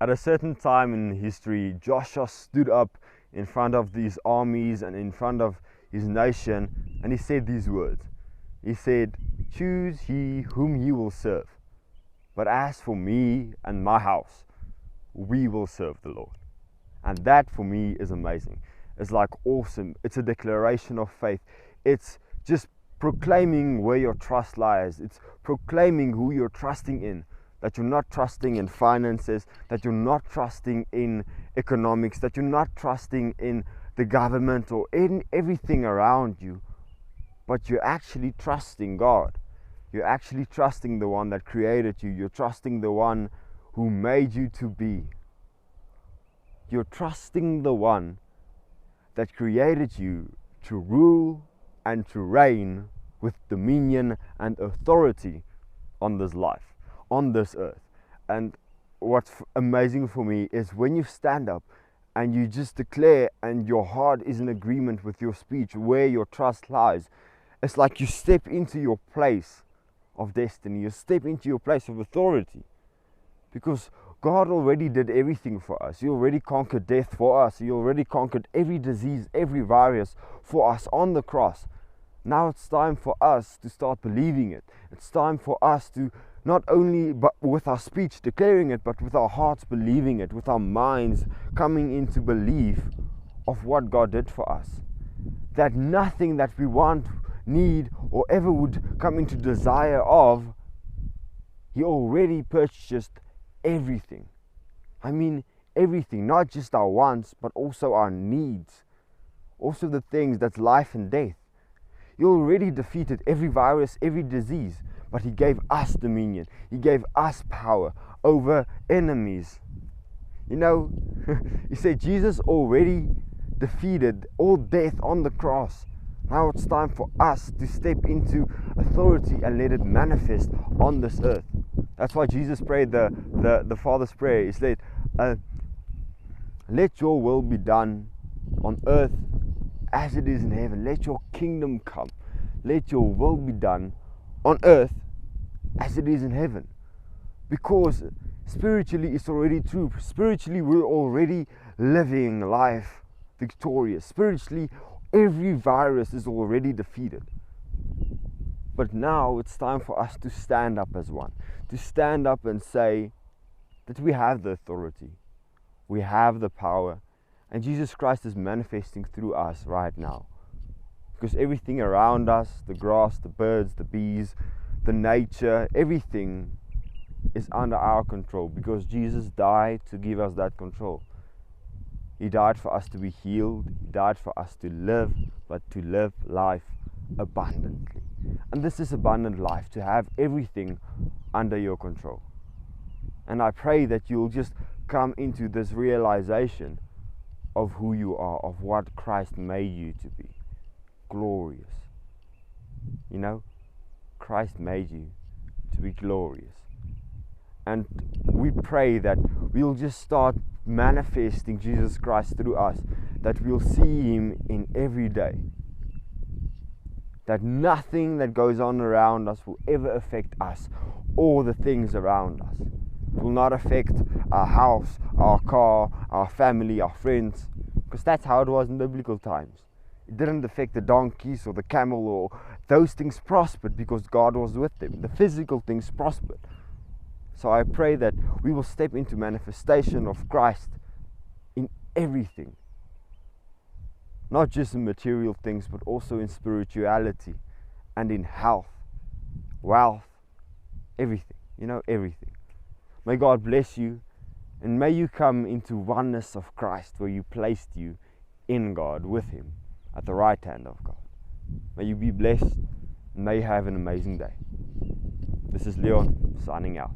At a certain time in history, Joshua stood up in front of these armies and in front of his nation, and he said these words. He said, "Choose ye whom ye will serve, but as for me and my house, we will serve the Lord." And that for me is amazing. It's like awesome. It's a declaration of faith. It's just proclaiming where your trust lies. It's proclaiming who you're trusting in. That you're not trusting in finances, that you're not trusting in economics, that you're not trusting in the government or in everything around you, but you're actually trusting God. You're actually trusting the one that created you. You're trusting the one who made you to be. You're trusting the one that created you to rule and to reign with dominion and authority on this life, on this earth. And what's amazing for me is when you stand up and you just declare and your heart is in agreement with your speech, where your trust lies, it's like you step into your place of destiny, you step into your place of authority, because God already did everything for us. He already conquered death for us. He already conquered every disease, every virus for us on the cross. Now it's time for us to start believing it. It's time for us to not only but with our speech declaring it, but with our hearts believing it, with our minds coming into belief of what God did for us. That nothing that we want, need, or ever would come into desire of, He already purchased everything. I mean everything, not just our wants, but also our needs. Also the things that's life and death. He already defeated every virus, every disease, but He gave us dominion. He gave us power over enemies. You know, He said Jesus already defeated all death on the cross. Now it's time for us to step into authority and let it manifest on this earth. That's why Jesus prayed the Father's prayer. He said, "Let your will be done on earth as it is in heaven. Let your kingdom come. Let your will be done on earth as it is in heaven." Because spiritually it's already true. Spiritually we're already living life victorious. Spiritually every virus is already defeated. But now it's time for us to stand up as one. To stand up and say that we have the authority. We have the power. And Jesus Christ is manifesting through us right now. Because everything around us, the grass, the birds, the bees, the nature, everything is under our control. Because Jesus died to give us that control. He died for us to be healed. He died for us to live, but to live life abundantly. And this is abundant life, to have everything under your control. And I pray that you'll just come into this realization of who you are, of what Christ made you to be. Glorious. You know, Christ made you to be glorious. And we pray that we'll just start manifesting Jesus Christ through us, that we'll see Him in every day. That nothing that goes on around us will ever affect us or the things around us. It will not affect our house, our car, our family, our friends, because that's how it was in biblical times. It didn't affect the donkeys or the camel, or those things prospered because God was with them. The physical things prospered. So I pray that we will step into manifestation of Christ in everything. Not just in material things, but also in spirituality and in health, wealth, everything. You know, everything. May God bless you, and may you come into oneness of Christ, where you placed you in God, with Him, at the right hand of God. May you be blessed, and may you have an amazing day. This is Leon, signing out.